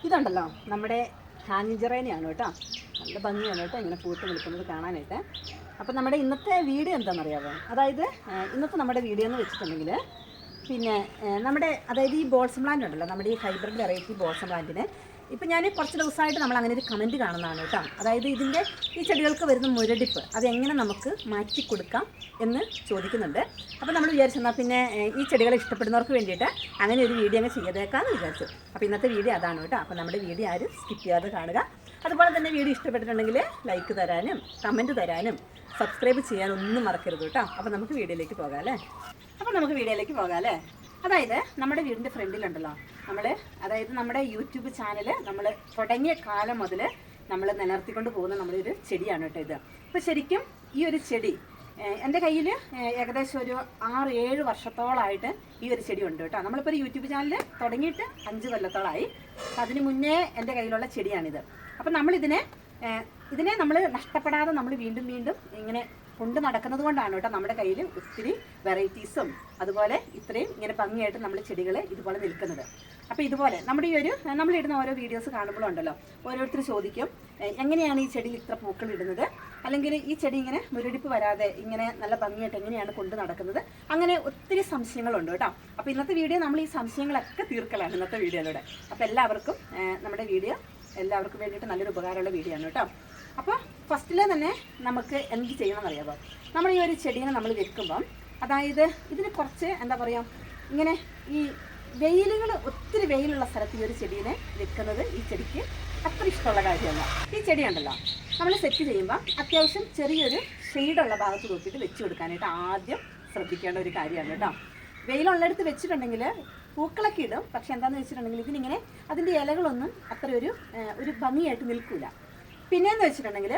ഇതുണ്ടല്ലോ നമ്മുടെ ഹാങ്ങിങ് ജെറേനിയാണ് കേട്ടോ. നല്ല ഭംഗിയാണ് കേട്ടോ ഇങ്ങനെ പൂത്ത് നിൽക്കുന്നത് കാണാനായിട്ട്. അപ്പം നമ്മുടെ ഇന്നത്തെ വീഡിയോ എന്താണെന്നറിയാമോ? അതായത് ഇന്നത്തെ നമ്മുടെ വീഡിയോ എന്ന് വെച്ചിട്ടുണ്ടെങ്കിൽ പിന്നെ അതായത് ഈ ബോൾസം പ്ലാന്റ് ഉണ്ടല്ലോ, നമ്മുടെ ഈ ഹൈബ്രിഡ് വെറൈറ്റി ബോൾസം പ്ലാന്റിന് ഇപ്പം ഞാൻ കുറച്ച് ദിവസമായിട്ട് നമ്മൾ അങ്ങനെ ഒരു കമൻറ്റ് കാണുന്നതാണ് കേട്ടോ. അതായത് ഈ ചെടികൾക്ക് വരുന്ന മുരടിപ്പ് അതെങ്ങനെ നമുക്ക് മാറ്റി കൊടുക്കാം എന്ന് ചോദിക്കുന്നുണ്ട്. അപ്പോൾ നമ്മൾ വിചാരിച്ചെന്നാൽ പിന്നെ ഈ ചെടികളെ ഇഷ്ടപ്പെടുന്നവർക്ക് വേണ്ടിയിട്ട് അങ്ങനെ ഒരു വീഡിയോ അങ്ങ് ചെയ്തേക്കാമെന്ന് വിചാരിച്ചു. അപ്പോൾ ഇന്നത്തെ വീഡിയോ അതാണ് കേട്ടോ. അപ്പോൾ നമ്മുടെ വീഡിയോ ആരും സ്കിപ്പ് ചെയ്യാതെ കാണുക. അതുപോലെ തന്നെ വീഡിയോ ഇഷ്ടപ്പെട്ടിട്ടുണ്ടെങ്കിൽ ലൈക്ക് തരാനും കമൻറ്റ് തരാനും സബ്സ്ക്രൈബ് ചെയ്യാനൊന്നും മറക്കരുത് കേട്ടോ. അപ്പോൾ നമുക്ക് വീഡിയോയിലേക്ക് പോകാം അല്ലേ. അതായത് നമ്മുടെ വീടിൻ്റെ ഫ്രണ്ടിലുണ്ടല്ലോ അതായത് നമ്മുടെ യൂട്യൂബ് ചാനൽ നമ്മൾ തുടങ്ങിയ കാലം മുതൽ നമ്മൾ നിലനിർത്തിക്കൊണ്ട് പോകുന്ന നമ്മുടെ ഒരു ചെടിയാണ് കേട്ടോ ഇത്. അപ്പോൾ ശരിക്കും ഈ ഒരു ചെടി എൻ്റെ കയ്യിൽ ഏകദേശം ഒരു 6-7 വർഷത്തോളമായിട്ട് ഈ ഒരു ചെടി ഉണ്ട് കേട്ടോ. നമ്മളിപ്പോൾ ഒരു യൂട്യൂബ് ചാനൽ തുടങ്ങിയിട്ട് 5 കൊല്ലത്തോളമായി. അതിന് മുന്നേ എൻ്റെ കയ്യിലുള്ള ചെടിയാണിത്. അപ്പം നമ്മളിതിനെ നമ്മൾ നഷ്ടപ്പെടാതെ നമ്മൾ വീണ്ടും ഇങ്ങനെ കൊണ്ട് നടക്കുന്നത് കൊണ്ടാണ് കേട്ടോ നമ്മുടെ കയ്യിൽ ഒത്തിരി വെറൈറ്റീസും അതുപോലെ ഇത്രയും ഇങ്ങനെ ഭംഗിയായിട്ട് നമ്മൾ ചെടികൾ ഇതുപോലെ നിൽക്കുന്നത്. അപ്പോൾ ഇതുപോലെ നമ്മളിടുന്ന ഓരോ വീഡിയോസ് കാണുമ്പോഴുണ്ടല്ലോ ഓരോരുത്തർ ചോദിക്കും എങ്ങനെയാണ് ഈ ചെടിയിൽ ഇത്ര പൂക്കൾ ഇടുന്നത്, അല്ലെങ്കിൽ ഈ ചെടി ഇങ്ങനെ മുരടിപ്പ് വരാതെ ഇങ്ങനെ നല്ല ഭംഗിയായിട്ട് എങ്ങനെയാണ് കൊണ്ട് നടക്കുന്നത്, അങ്ങനെ ഒത്തിരി സംശയങ്ങളുണ്ട് കേട്ടോ. അപ്പോൾ ഇന്നത്തെ വീഡിയോ നമ്മൾ ഈ സംശയങ്ങളൊക്കെ തീർക്കലാണ് ഇന്നത്തെ വീഡിയോയിലൂടെ. അപ്പോൾ നമ്മുടെ വീഡിയോ എല്ലാവർക്കും വേണ്ടിയിട്ട് നല്ലൊരു ഉപകാരമുള്ള വീഡിയോ ആണ് കേട്ടോ. അപ്പോൾ ഫസ്റ്റിലെ തന്നെ നമുക്ക് എന്ത് ചെയ്യണമെന്ന് അറിയാമോ? നമ്മൾ ഈ ഒരു ചെടീനെ നമ്മൾ വെക്കുമ്പം അതായത് ഇതിന് കുറച്ച് എന്താ പറയുക, ഇങ്ങനെ ഈ ഒത്തിരി വെയിലുള്ള സ്ഥലത്ത് ഈ ഒരു ചെടീനെ വെക്കുന്നത് ഈ ചെടിക്ക് അത്ര ഇഷ്ടമുള്ള കാര്യമല്ല. ഈ ചെടി ഉണ്ടല്ലോ നമ്മൾ സെറ്റ് ചെയ്യുമ്പോൾ അത്യാവശ്യം ചെറിയൊരു ഷെയ്ഡുള്ള ഭാഗത്ത് നോക്കിയിട്ട് വെച്ച് കൊടുക്കാനായിട്ട് ആദ്യം ശ്രദ്ധിക്കേണ്ട ഒരു കാര്യമാണ് കേട്ടോ. വെയിലുള്ളിടത്ത് വെച്ചിട്ടുണ്ടെങ്കിൽ പൂക്കളൊക്കെ ഇടും, പക്ഷെ എന്താണെന്ന് വെച്ചിട്ടുണ്ടെങ്കിൽ ഇതിനിങ്ങനെ അതിൻ്റെ ഇലകളൊന്നും അത്ര ഒരു ഭംഗിയായിട്ട് നിൽക്കില്ല. പിന്നെയെന്ന് വെച്ചിട്ടുണ്ടെങ്കിൽ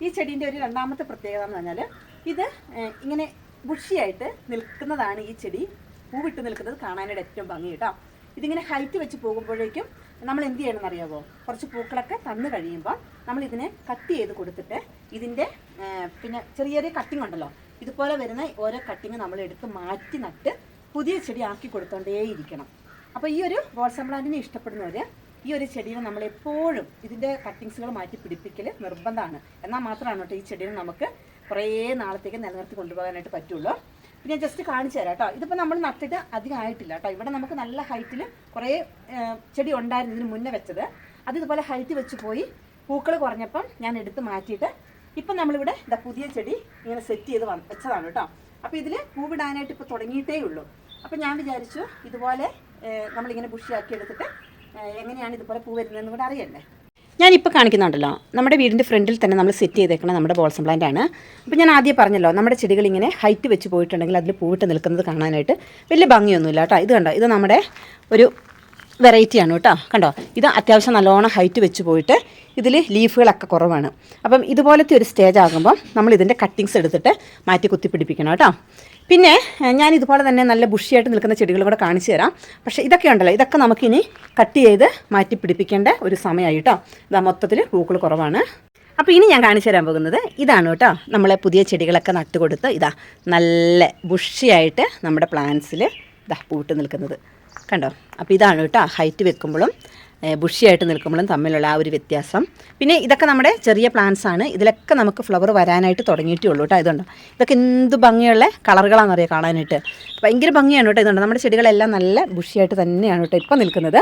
ഈ ചെടീൻ്റെ ഒരു രണ്ടാമത്തെ പ്രത്യേകത എന്ന് പറഞ്ഞാൽ ഇത് ഇങ്ങനെ ബുഷിയായിട്ട് നിൽക്കുന്നതാണ് ഈ ചെടി പൂവിട്ട് നിൽക്കുന്നത് കാണാനായിട്ട് ഏറ്റവും ഭംഗി കേട്ടോ. ഇതിങ്ങനെ ഹൈറ്റ് വെച്ച് പോകുമ്പോഴേക്കും നമ്മൾ എന്ത് ചെയ്യണമെന്ന് അറിയാമോ? കുറച്ച് പൂക്കളൊക്കെ തന്നു കഴിയുമ്പോൾ നമ്മൾ ഇതിനെ കട്ട് ചെയ്ത് കൊടുത്തിട്ട് ഇതിൻ്റെ പിന്നെ ചെറിയ കട്ടിങ് ഉണ്ടല്ലോ, ഇതുപോലെ വരുന്ന ഓരോ കട്ടിങ് നമ്മൾ എടുത്ത് മാറ്റി നട്ട് പുതിയ ചെടി ആക്കി കൊടുത്തോണ്ടേയിരിക്കണം. അപ്പോൾ ഈ ഒരു ബോൾസം പ്ലാന്റിനെ ഇഷ്ടപ്പെടുന്നവർ ഈ ഒരു ചെടിയെ നമ്മളെപ്പോഴും ഇതിൻ്റെ കട്ടിങ്സുകൾ മാറ്റി പിടിപ്പിക്കൽ നിർബന്ധമാണ്. എന്നാൽ മാത്രമാണ് കേട്ടോ ഈ ചെടിയെ നമുക്ക് കുറേ നാളത്തേക്ക് നിലനിർത്തി കൊണ്ടുപോകാനായിട്ട് പറ്റുള്ളൂ. പിന്നെ ജസ്റ്റ് കാണിച്ചു തരാം കേട്ടോ. ഇതിപ്പോൾ നമ്മൾ നട്ടിട്ട് അധികം ആയിട്ടില്ല കേട്ടോ. ഇവിടെ നമുക്ക് നല്ല ഹൈറ്റിൽ കുറേ ചെടി ഉണ്ടായിരുന്നു ഇതിന് മുന്നേ വെച്ചത്. അത് ഇതുപോലെ ഹൈറ്റ് വെച്ച് പോയി പൂക്കൾ കുറഞ്ഞപ്പം ഞാൻ എടുത്ത് മാറ്റിയിട്ട് ഇപ്പം നമ്മളിവിടെ പുതിയ ചെടി ഇങ്ങനെ സെറ്റ് ചെയ്ത് വെച്ചതാണ് കേട്ടോ. അപ്പോൾ ഇതിൽ പൂവിടാനായിട്ട് ഇപ്പോൾ തുടങ്ങിയിട്ടേ ഉള്ളൂ. അപ്പോൾ ഞാൻ വിചാരിച്ചു ഇതുപോലെ നമ്മളിങ്ങനെ ബുഷിയാക്കി എടുത്തിട്ട് എങ്ങനെയാണ് ഇതുപോലെ പൂ വരുന്നതെന്ന് കൂടെ അറിയണ്ടേ. ഞാനിപ്പോൾ കാണിക്കുന്നുണ്ടല്ലോ നമ്മുടെ വീടിൻ്റെ ഫ്രണ്ടിൽ തന്നെ നമ്മൾ സെറ്റ് ചെയ്തേക്കണം നമ്മുടെ ബോൾസം പ്ലാന്റ് ആണ്. അപ്പോൾ ഞാൻ ആദ്യം പറഞ്ഞല്ലോ നമ്മുടെ ചെടികൾ ഇങ്ങനെ ഹൈറ്റ് വെച്ച് പോയിട്ടുണ്ടെങ്കിൽ അതിൽ പൂവിട്ട് നിൽക്കുന്നത് കാണാനായിട്ട് വലിയ ഭംഗിയൊന്നുമില്ല കേട്ടോ. ഇത് കണ്ടോ, ഇത് നമ്മുടെ ഒരു വെറൈറ്റിയാണ് കേട്ടോ. കണ്ടോ, ഇത് അത്യാവശ്യം നല്ലോണം ഹൈറ്റ് വെച്ച് പോയിട്ട് ഇതിൽ ലീഫുകളൊക്കെ കുറവാണ്. അപ്പം ഇതുപോലത്തെ ഒരു സ്റ്റേജ് ആകുമ്പോൾ നമ്മൾ ഇതിൻ്റെ കട്ടിങ്സ് എടുത്തിട്ട് മാറ്റി കുത്തിപ്പിടിപ്പിക്കണം കേട്ടോ. പിന്നെ ഞാൻ ഇതുപോലെ തന്നെ നല്ല ബുഷിയായിട്ട് നിൽക്കുന്ന ചെടികൾ കൂടെ കാണിച്ചു തരാം. പക്ഷേ ഇതൊക്കെ ഉണ്ടല്ലോ, ഇതൊക്കെ നമുക്കിനി കട്ട് ചെയ്ത് മാറ്റി പിടിപ്പിക്കേണ്ട ഒരു സമയമായി കേട്ടോ. ഇതാ മൊത്തത്തിൽ പൂക്കൾ കുറവാണ്. അപ്പോൾ ഇനി ഞാൻ കാണിച്ചു തരാൻ പോകുന്നത് ഇതാണ് കേട്ടോ. നമ്മളെ പുതിയ ചെടികളൊക്കെ നട്ടുകൊടുത്ത് ഇതാ നല്ല ബുഷിയായിട്ട് നമ്മുടെ പ്ലാന്റ്സിൽ ഇതാ പൂട്ട് നിൽക്കുന്നത് കണ്ടോ. അപ്പോൾ ഇതാണ് കേട്ടോ ഹൈറ്റ് വെക്കുമ്പോഴും ബുഷിയായിട്ട് നിൽക്കുമ്പോഴും തമ്മിലുള്ള ആ ഒരു വ്യത്യാസം. പിന്നെ ഇതൊക്കെ നമ്മുടെ ചെറിയ പ്ലാന്റ്സ് ആണ്. ഇതിലൊക്കെ നമുക്ക് ഫ്ലവർ വരാനായിട്ട് തുടങ്ങിയിട്ടേ ഉള്ളൂ കേട്ടോ. ഇതുണ്ട്, ഇതൊക്കെ എന്ത് ഭംഗിയുള്ള കളറുകളാണെന്നറിയാം കാണാനായിട്ട്. ഭയങ്കര ഭംഗിയാണ് കേട്ടോ. ഇതുണ്ട്, നമ്മുടെ ചെടികളെല്ലാം നല്ല ബുഷിയായിട്ട് തന്നെയാണ് കേട്ടോ ഇപ്പം നിൽക്കുന്നത്.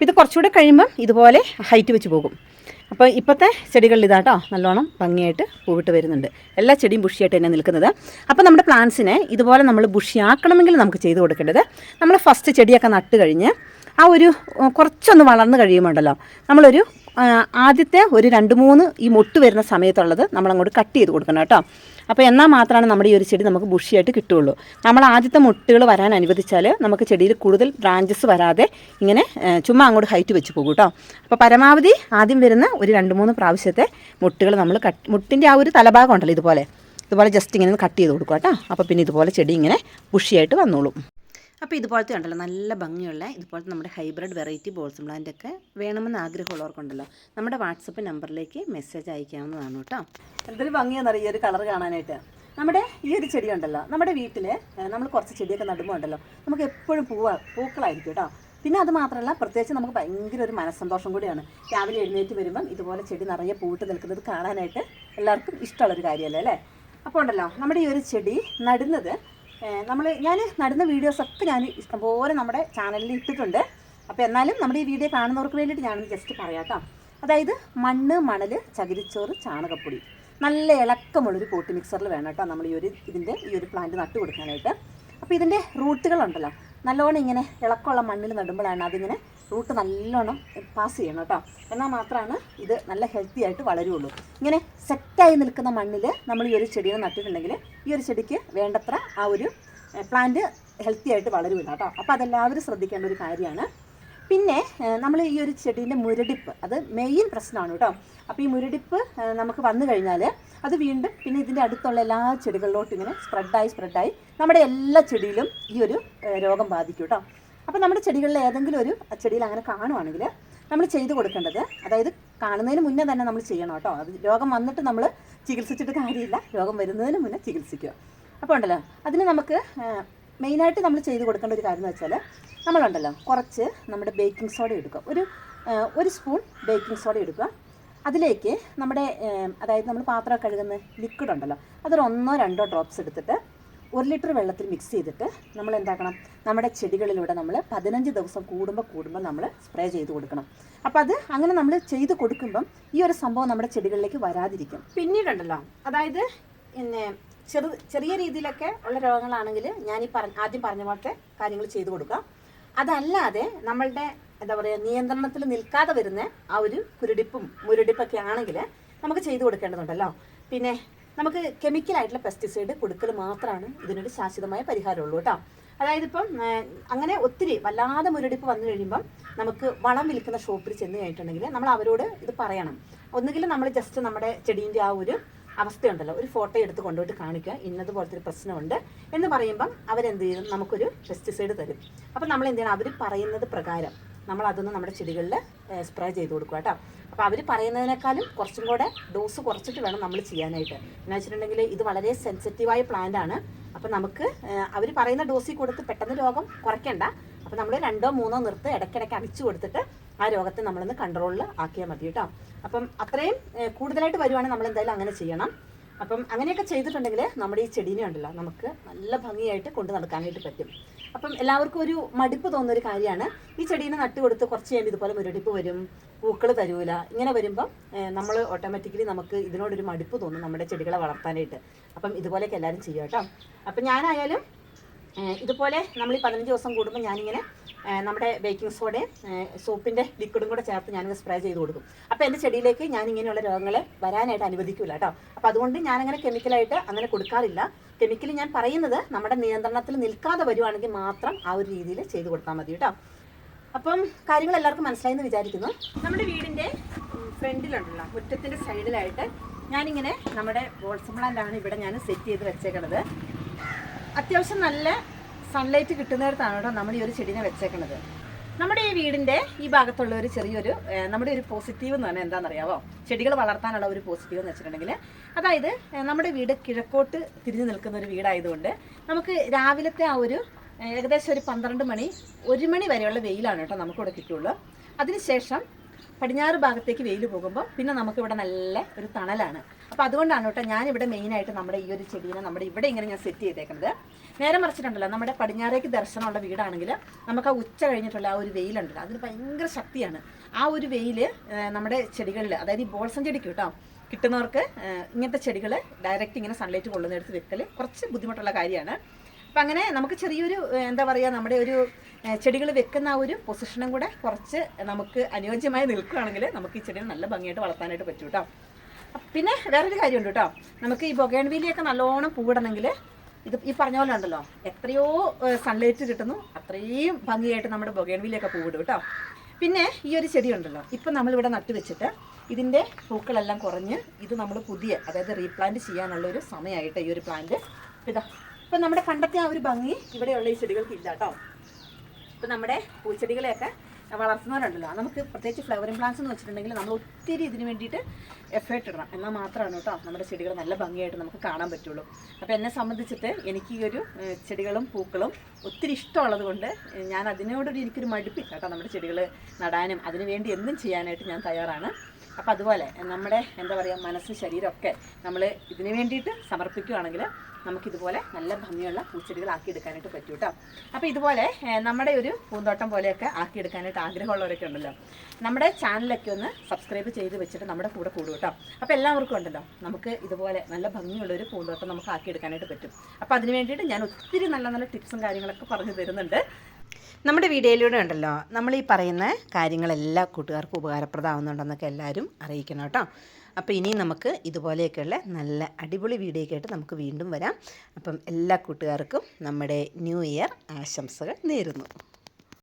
ഇത് കുറച്ചുകൂടെ കഴിയുമ്പം ഇതുപോലെ ഹൈറ്റ് വെച്ച് പോകും. അപ്പോൾ ഇപ്പോഴത്തെ ചെടികളിൽ ഇതാട്ടോ നല്ലോണം ഭംഗിയായിട്ട് പൂവിട്ട് വരുന്നുണ്ട്. എല്ലാ ചെടിയും ബുഷിയായിട്ട് തന്നെ നിൽക്കുന്നത്. അപ്പോൾ നമ്മുടെ പ്ലാന്റ്സിനെ ഇതുപോലെ നമ്മൾ ബുഷിയാക്കണമെങ്കിൽ നമുക്ക് ചെയ്ത് കൊടുക്കേണ്ടത്, നമ്മൾ ഫസ്റ്റ് ചെടിയൊക്കെ നട്ട് കഴിഞ്ഞ് ആ ഒരു കുറച്ചൊന്ന് വളർന്നു കഴിയുമ്പോണ്ടല്ലോ നമ്മളൊരു ആദ്യത്തെ ഒരു 2-3 ഈ മൊട്ട് വരുന്ന സമയത്തുള്ളത് നമ്മളങ്ങോട്ട് കട്ട് ചെയ്ത് കൊടുക്കണം കേട്ടോ. അപ്പോൾ എന്നാൽ മാത്രമാണ് നമ്മുടെ ഈ ഒരു ചെടി നമുക്ക് ബുഷിയായിട്ട് കിട്ടുകയുള്ളൂ. നമ്മൾ ആദ്യത്തെ മൊട്ടുകൾ വരാൻ അനുവദിച്ചാൽ നമുക്ക് ചെടിയിൽ കൂടുതൽ ബ്രാഞ്ചസ് വരാതെ ഇങ്ങനെ ചുമ്മാ അങ്ങോട്ട് ഹൈറ്റ് വെച്ച് പോകും കേട്ടോ. അപ്പോൾ പരമാവധി ആദ്യം വരുന്ന ഒരു 2-3 പ്രാവശ്യത്തെ മൊട്ടുകൾ നമ്മൾ മുട്ടിൻ്റെ ആ ഒരു തലഭാഗം ഉണ്ടല്ലോ ഇതുപോലെ ജസ്റ്റ് ഇങ്ങനെ കട്ട് ചെയ്ത് കൊടുക്കുക കേട്ടോ. അപ്പോൾ പിന്നെ ഇതുപോലെ ചെടി ഇങ്ങനെ ബുഷിയായിട്ട് വന്നോളും. അപ്പോൾ ഇതുപോലത്തെ ഉണ്ടല്ലോ നല്ല ഭംഗിയുള്ള ഇതുപോലത്തെ നമ്മുടെ ഹൈബ്രിഡ് വെറൈറ്റി ബോൾസം പ്ലാന്റ് ഒക്കെ വേണമെന്ന് ആഗ്രഹമുള്ളവർക്കുണ്ടല്ലോ നമ്മുടെ വാട്സപ്പ് നമ്പറിലേക്ക് മെസ്സേജ് അയക്കാവുന്നതാണ് കേട്ടോ. എന്തൊരു ഭംഗിയാണെന്നറിയാം ഈ ഒരു കളർ കാണാനായിട്ട്. നമ്മുടെ ഈ ഒരു ചെടി ഉണ്ടല്ലോ, നമ്മുടെ വീട്ടിൽ നമ്മൾ കുറച്ച് ചെടിയൊക്കെ നടുമ്പോൾ ഉണ്ടല്ലോ നമുക്ക് എപ്പോഴും പൂക്കളായിരിക്കും കേട്ടോ. പിന്നെ അത് മാത്രമല്ല പ്രത്യേകിച്ച് നമുക്ക് ഭയങ്കര ഒരു മനസ്സന്തോഷം കൂടിയാണ്. രാവിലെ എഴുന്നേറ്റ് വരുമ്പം ഇതുപോലെ ചെടി നിറയെ പൂവിട്ട് നിൽക്കുന്നത് കാണാനായിട്ട് എല്ലാവർക്കും ഇഷ്ടമുള്ളൊരു കാര്യമല്ലേ അല്ലേ? അപ്പോൾ ഉണ്ടല്ലോ നമ്മുടെ ഈ ഒരു ചെടി നടുന്നത് ഞാൻ നടുന്ന വീഡിയോസൊക്കെ ഞാൻ ഇഷ്ടംപോലെ നമ്മുടെ ചാനലിൽ ഇട്ടിട്ടുണ്ട്. അപ്പോൾ എന്നാലും നമ്മുടെ ഈ വീഡിയോ കാണുന്നവർക്ക് വേണ്ടിയിട്ട് ഞാനൊന്ന് ജസ്റ്റ് പറയാം കേട്ടോ. അതായത് മണ്ണ്, മണൽ, ചകിരിച്ചോറ്, ചാണകപ്പൊടി, നല്ല ഇളക്കമുള്ളൊരു പോട്ട് മിക്സറിൽ വേണം കേട്ടോ നമ്മൾ ഈ ഒരു പ്ലാന്റ് നട്ടു കൊടുക്കാനായിട്ട്. അപ്പോൾ ഇതിൻ്റെ റൂട്ടുകളുണ്ടല്ലോ നല്ലോണം ഇങ്ങനെ ഇളക്കമുള്ള മണ്ണിൽ നടുമ്പോഴാണ് അതിങ്ങനെ റൂട്ട് നല്ലോണം പാസ് ചെയ്യണം കേട്ടോ. എന്നാൽ മാത്രമാണ് ഇത് നല്ല ഹെൽത്തി ആയിട്ട് വളരുള്ളൂ. ഇങ്ങനെ സെറ്റായി നിൽക്കുന്ന മണ്ണിൽ നമ്മൾ ഈ ഒരു ചെടിയെ നട്ടിട്ടുണ്ടെങ്കിൽ ഈ ഒരു ചെടിക്ക് വേണ്ടത്ര ആ ഒരു പ്ലാന്റ് ഹെൽത്തി ആയിട്ട് വളരില്ല കേട്ടോ. അപ്പോൾ അതെല്ലാവരും ശ്രദ്ധിക്കേണ്ട ഒരു കാര്യമാണ്. പിന്നെ നമ്മൾ ഈ ഒരു ചെടീൻ്റെ മുരടിപ്പ് അത് മെയിൻ പ്രശ്നമാണ് കേട്ടോ. അപ്പോൾ ഈ മുരടിപ്പ് നമുക്ക് വന്നു കഴിഞ്ഞാൽ അത് വീണ്ടും പിന്നെ ഇതിൻ്റെ അടുത്തുള്ള എല്ലാ ചെടികളിലോട്ട് ഇങ്ങനെ സ്പ്രെഡായി നമ്മുടെ എല്ലാ ചെടിയിലും ഈ ഒരു രോഗം ബാധിക്കും കേട്ടോ. അപ്പോൾ നമ്മുടെ ചെടികളിൽ ഏതെങ്കിലും ഒരു ചെടിയിൽ അങ്ങനെ കാണുവാണെങ്കിൽ നമ്മൾ ചെയ്ത് കൊടുക്കേണ്ടത്, അതായത് കാണുന്നതിന് മുന്നേ തന്നെ നമ്മൾ ചെയ്യണം കേട്ടോ. അത് രോഗം വന്നിട്ട് നമ്മൾ ചികിത്സിച്ചിട്ട് കാര്യമില്ല, രോഗം വരുന്നതിന് മുന്നേ ചികിത്സിക്കുക. അപ്പോൾ ഉണ്ടല്ലോ അതിന് നമുക്ക് മെയിനായിട്ട് നമ്മൾ ചെയ്ത് കൊടുക്കേണ്ട ഒരു കാര്യം എന്ന് വെച്ചാൽ നമ്മളുണ്ടല്ലോ കുറച്ച് നമ്മുടെ ബേക്കിംഗ് സോഡ എടുക്കുക. ഒരു സ്പൂൺ ബേക്കിംഗ് സോഡ എടുക്കുക. അതിലേക്ക് നമ്മുടെ അതായത് നമ്മൾ പാത്രം കഴുകുന്ന ലിക്വിഡ് ഉണ്ടല്ലോ അതൊരു 1-2 ഡ്രോപ്സ് എടുത്തിട്ട് 1 ലിറ്റർ വെള്ളത്തിൽ മിക്സ് ചെയ്തിട്ട് നമ്മൾ എന്താക്കണം, നമ്മുടെ ചെടികളിലൂടെ നമ്മൾ 15 ദിവസം കൂടുമ്പോൾ നമ്മൾ സ്പ്രേ ചെയ്ത് കൊടുക്കണം. അപ്പോൾ അത് അങ്ങനെ നമ്മൾ ചെയ്ത് കൊടുക്കുമ്പം ഈ ഒരു സംഭവം നമ്മുടെ ചെടികളിലേക്ക് വരാതിരിക്കും. പിന്നീടുണ്ടല്ലോ അതായത് പിന്നെ ചെറിയ രീതിയിലൊക്കെ ഉള്ള രോഗങ്ങളാണെങ്കിൽ ഞാൻ ആദ്യം പറഞ്ഞ പോലത്തെ കാര്യങ്ങൾ ചെയ്തു കൊടുക്കാം. അതല്ലാതെ നമ്മളുടെ എന്താ പറയുക നിയന്ത്രണത്തിൽ നിൽക്കാതെ വരുന്ന ആ ഒരു മുരടിപ്പൊക്കെ ആണെങ്കിൽ നമുക്ക് ചെയ്തു കൊടുക്കേണ്ടതുണ്ടല്ലോ. പിന്നെ നമുക്ക് കെമിക്കലായിട്ടുള്ള പെസ്റ്റിസൈഡ് കൊടുക്കൽ മാത്രമാണ് ഇതിനൊരു ശാശ്വതമായ പരിഹാരമുള്ളൂ കേട്ടോ. അതായത് ഇപ്പം അങ്ങനെ ഒത്തിരി വല്ലാതെ മുരടിപ്പ് വന്നു കഴിയുമ്പം നമുക്ക് വളം വിൽക്കുന്ന ഷോപ്പിൽ ചെന്ന് കഴിഞ്ഞിട്ടുണ്ടെങ്കിൽ നമ്മൾ അവരോട് ഇത് പറയണം. ഒന്നുകിൽ നമ്മൾ ജസ്റ്റ് നമ്മുടെ ചെടീൻ്റെ ആ ഒരു അവസ്ഥയുണ്ടല്ലോ ഒരു ഫോട്ടോ എടുത്ത് കൊണ്ടുപോയിട്ട് കാണിക്കുക, ഇന്നതുപോലത്തെ ഒരു പ്രശ്നമുണ്ട് എന്ന് പറയുമ്പം അവരെന്ത് ചെയ്യും, നമുക്കൊരു പെസ്റ്റിസൈഡ് തരും. അപ്പം നമ്മൾ എന്ത് ചെയ്യണം, അവർ പറയുന്നത് പ്രകാരം നമ്മൾ അതൊന്ന് നമ്മുടെ ചെടികളിൽ സ്പ്രേ ചെയ്ത് കൊടുക്കുക കേട്ടോ. അപ്പോൾ അവർ പറയുന്നതിനേക്കാളും കുറച്ചും കൂടെ ഡോസ് കുറച്ചിട്ട് വേണം നമ്മൾ ചെയ്യാനായിട്ട്. എന്ന് വെച്ചിട്ടുണ്ടെങ്കിൽ ഇത് വളരെ സെൻസിറ്റീവായ പ്ലാന്റ് ആണ്. അപ്പം നമുക്ക് അവർ പറയുന്ന ഡോസിൽ കൊടുത്ത് പെട്ടെന്ന് രോഗം കുറയ്ക്കണ്ട. അപ്പോൾ നമ്മൾ 2-3 നിർത്ത് ഇടയ്ക്കിടയ്ക്ക് അടിച്ചു കൊടുത്തിട്ട് ആ രോഗത്തെ നമ്മളൊന്ന് കൺട്രോളിൽ ആക്കിയാൽ മതി കേട്ടോ. അപ്പം അത്രയും കൂടുതലായിട്ട് വരുവാണെങ്കിൽ നമ്മൾ എന്തായാലും അങ്ങനെ ചെയ്യണം. അപ്പം അങ്ങനെയൊക്കെ ചെയ്തിട്ടുണ്ടെങ്കിൽ നമ്മുടെ ഈ ചെടീനെ ഉണ്ടല്ലോ നമുക്ക് നല്ല ഭംഗിയായിട്ട് കൊണ്ട് നടക്കാനായിട്ട് പറ്റും. അപ്പം എല്ലാവർക്കും ഒരു മടുപ്പ് തോന്നുന്നൊരു കാര്യമാണ്, ഈ ചെടീനെ നട്ട് കൊടുത്ത് കുറച്ച് കഴിയുമ്പോൾ ഇതുപോലെ മുരടിപ്പ് വരും, പൂക്കൾ തരൂല. ഇങ്ങനെ വരുമ്പം നമ്മൾ ഓട്ടോമാറ്റിക്കലി നമുക്ക് ഇതിനോടൊരു മടുപ്പ് തോന്നും നമ്മുടെ ചെടികളെ വളർത്താനായിട്ട്. അപ്പം ഇതുപോലെയൊക്കെ എല്ലാവരും ചെയ്യുക കേട്ടോ. അപ്പം ഞാനായാലും ഇതുപോലെ നമ്മൾ ഈ 15 ദിവസം കൂടുമ്പോൾ ഞാനിങ്ങനെ നമ്മുടെ ബേക്കിംഗ് സോഡയും സോപ്പിൻ്റെ ലിക്വിഡും കൂടെ ചേർത്ത് ഞാനിങ്ങനെ സ്പ്രേ ചെയ്ത് കൊടുക്കും. അപ്പോൾ എൻ്റെ ചെടിയിലേക്ക് ഞാനിങ്ങനെയുള്ള രോഗങ്ങളെ വരാനായിട്ട് അനുവദിക്കില്ല കേട്ടോ. അപ്പോൾ അതുകൊണ്ട് ഞാനങ്ങനെ കെമിക്കലായിട്ട് അങ്ങനെ കൊടുക്കാറില്ല. കെമിക്കൽ ഞാൻ പറയുന്നത് നമ്മുടെ നിയന്ത്രണത്തിൽ നിൽക്കാതെ വരുവാണെങ്കിൽ മാത്രം ആ ഒരു രീതിയിൽ ചെയ്ത് കൊടുത്താൽ മതി കേട്ടോ. അപ്പം കാര്യങ്ങൾ എല്ലാവർക്കും മനസ്സിലായെന്ന് വിചാരിക്കുന്നു. നമ്മുടെ വീടിൻ്റെ ഫ്രണ്ടിലുണ്ടല്ലോ മുറ്റത്തിൻ്റെ സൈഡിലായിട്ട് ഞാനിങ്ങനെ നമ്മുടെ ബോൾസം പ്ലാന്റാണ് ഇവിടെ ഞാൻ സെറ്റ് ചെയ്ത് വെച്ചേക്കണത്. അത്യാവശ്യം നല്ല സൺലൈറ്റ് കിട്ടുന്നിടത്താണ് കേട്ടോ നമ്മൾ ഈ ഒരു ചെടീനെ വെച്ചേക്കണത്. നമ്മുടെ ഈ വീടിൻ്റെ ഈ ഭാഗത്തുള്ള ഒരു ചെറിയൊരു നമ്മുടെ ഒരു പോസിറ്റീവ് എന്ന് പറഞ്ഞാൽ എന്താണെന്നറിയാവോ, ചെടികൾ വളർത്താനുള്ള ഒരു പോസിറ്റീവ് എന്ന് വെച്ചിട്ടുണ്ടെങ്കിൽ അതായത് നമ്മുടെ വീട് കിഴക്കോട്ട് തിരിഞ്ഞു നിൽക്കുന്ന ഒരു വീടായതുകൊണ്ട് നമുക്ക് രാവിലത്തെ ആ ഒരു ഏകദേശം ഒരു 12 മണി 1 മണി വരെയുള്ള വെയിലാണ് കേട്ടോ നമുക്കിവിടെ കിട്ടുള്ളൂ. അതിനുശേഷം പടിഞ്ഞാറ് ഭാഗത്തേക്ക് വെയിൽ പോകുമ്പോൾ പിന്നെ നമുക്കിവിടെ നല്ല ഒരു തണലാണ്. അപ്പോൾ അതുകൊണ്ടാണ് കേട്ടോ ഞാനിവിടെ മെയിനായിട്ട് നമ്മുടെ ഈ ഒരു ചെടീനെ നമ്മുടെ ഇവിടെ ഇങ്ങനെ ഞാൻ സെറ്റ് ചെയ്തേക്കുന്നത്. നേരെ മറിച്ചിട്ടുണ്ടല്ലോ നമ്മുടെ പടിഞ്ഞാറേക്ക് ദർശനമുള്ള വീടാണെങ്കിൽ നമുക്ക് ആ ഉച്ച കഴിഞ്ഞിട്ടുള്ള ആ ഒരു വെയിലുണ്ടല്ലോ അതിന് ഭയങ്കര ശക്തിയാണ്. ആ ഒരു വെയിൽ നമ്മുടെ ചെടികളിൽ അതായത് ഈ ബോൾസം ചെടിക്ക് കേട്ടോ കിട്ടുന്നവർക്ക് ഇങ്ങനത്തെ ചെടികൾ ഡയറക്റ്റ് ഇങ്ങനെ സൺലൈറ്റ് കൊള്ളുന്നിടത്ത് വെക്കൽ കുറച്ച് ബുദ്ധിമുട്ടുള്ള കാര്യമാണ്. അപ്പം അങ്ങനെ നമുക്ക് ചെറിയൊരു എന്താ പറയുക നമ്മുടെ ഒരു ചെടികൾ വെക്കുന്ന ആ ഒരു പൊസിഷനും കൂടെ കുറച്ച് നമുക്ക് അനുയോജ്യമായി നിൽക്കുകയാണെങ്കിൽ നമുക്ക് ഈ ചെടികൾ നല്ല ഭംഗിയായിട്ട് വളർത്താനായിട്ട് പറ്റും കേട്ടോ. പിന്നെ വേറൊരു കാര്യമുണ്ട് കേട്ടോ, നമുക്ക് ഈ ബൊഗേൺവില്ലയൊക്കെ നല്ലോണം പൂവിടണമെങ്കിൽ ഇത് ഈ പറഞ്ഞ പോലെ ഉണ്ടല്ലോ എത്രയോ സൺലൈറ്റ് കിട്ടുന്നു അത്രയും ഭംഗിയായിട്ട് നമ്മുടെ ബൊഗേൺവില്ലയൊക്കെ പൂവിടും കേട്ടോ. പിന്നെ ഈ ഒരു ചെടി ഉണ്ടല്ലോ ഇപ്പം നമ്മളിവിടെ നട്ടുവെച്ചിട്ട് ഇതിൻ്റെ പൂക്കളെല്ലാം കുറഞ്ഞ് ഇത് നമ്മൾ പുതിയ അതായത് റീപ്ലാന്റ് ചെയ്യാനുള്ള ഒരു സമയമായിട്ട് ഈ ഒരു പ്ലാന്റ് ഇപ്പം നമ്മുടെ പണ്ടത്തെ ആ ഒരു ഭംഗി ഇവിടെയുള്ള ഈ ചെടികൾക്ക് ഇല്ല കേട്ടോ. ഇപ്പം നമ്മുടെ പൂച്ചെടികളെയൊക്കെ വളർത്തുന്നവരുണ്ടല്ലോ, നമുക്ക് പ്രത്യേകിച്ച് ഫ്ലവറിംഗ് പ്ലാന്റ്സ് എന്ന് വെച്ചിട്ടുണ്ടെങ്കിൽ നമ്മൾ ഒത്തിരി ഇതിന് വേണ്ടിയിട്ട് എഫേർട്ട് ഇടണം. എന്നാൽ മാത്രമാണ് കേട്ടോ നമ്മുടെ ചെടികൾ നല്ല ഭംഗിയായിട്ട് നമുക്ക് കാണാൻ പറ്റുള്ളൂ. അപ്പോൾ എന്നെ സംബന്ധിച്ചിട്ട് എനിക്ക് ഈ ഒരു ചെടികളും പൂക്കളും ഒത്തിരി ഇഷ്ടമുള്ളത് കൊണ്ട് ഞാൻ അതിനോടൊരു എനിക്കൊരു മടുപ്പില്ല കേട്ടോ. നമ്മുടെ ചെടികൾ നടാനും അതിനു വേണ്ടി എന്തും ചെയ്യാനായിട്ട് ഞാൻ തയ്യാറാണ്. അപ്പോൾ അതുപോലെ നമ്മുടെ എന്താ പറയുക, മനസ്സ് ശരീരമൊക്കെ നമ്മൾ ഇതിന് വേണ്ടിയിട്ട് സമർപ്പിക്കുകയാണെങ്കിൽ നമുക്കിതുപോലെ നല്ല ഭംഗിയുള്ള പൂച്ചെടികളാക്കി എടുക്കാനായിട്ട് പറ്റും കേട്ടോ. അപ്പോൾ ഇതുപോലെ നമ്മുടെ ഒരു പൂന്തോട്ടം പോലെയൊക്കെ ആക്കിയെടുക്കാനായിട്ട് ആഗ്രഹമുള്ളവരൊക്കെ ഉണ്ടല്ലോ, നമ്മുടെ ചാനലൊക്കെ ഒന്ന് സബ്സ്ക്രൈബ് ചെയ്ത് വെച്ചിട്ട് നമ്മുടെ കൂടെ കൂടും കേട്ടോ. അപ്പോൾ എല്ലാവർക്കും ഉണ്ടല്ലോ നമുക്ക് ഇതുപോലെ നല്ല ഭംഗിയുള്ളൊരു പൂന്തോട്ടം നമുക്ക് ആക്കിയെടുക്കാനായിട്ട് പറ്റും. അപ്പോൾ അതിന് വേണ്ടിയിട്ട് ഞാൻ ഒത്തിരി നല്ല നല്ല ടിപ്സും കാര്യങ്ങളൊക്കെ പറഞ്ഞു തരുന്നുണ്ട്. നമ്മുടെ വീഡിയോയിലൂടെ ഉണ്ടല്ലോ നമ്മൾ ഈ പറയുന്ന കാര്യങ്ങളെല്ലാം കൂട്ടുകാർക്ക് ഉപകാരപ്രദമാകുന്നുണ്ടെന്നൊക്കെ എല്ലാവരും അറിയിക്കണം കേട്ടോ. അപ്പോൾ ഇനിയും നമുക്ക് ഇതുപോലെയൊക്കെയുള്ള നല്ല അടിപൊളി വീഡിയോ ഒക്കെ ആയിട്ട് നമുക്ക് വീണ്ടും വരാം. അപ്പം എല്ലാ കൂട്ടുകാർക്കും നമ്മുടെ ന്യൂ ഇയർ ആശംസകൾ നേരുന്നു.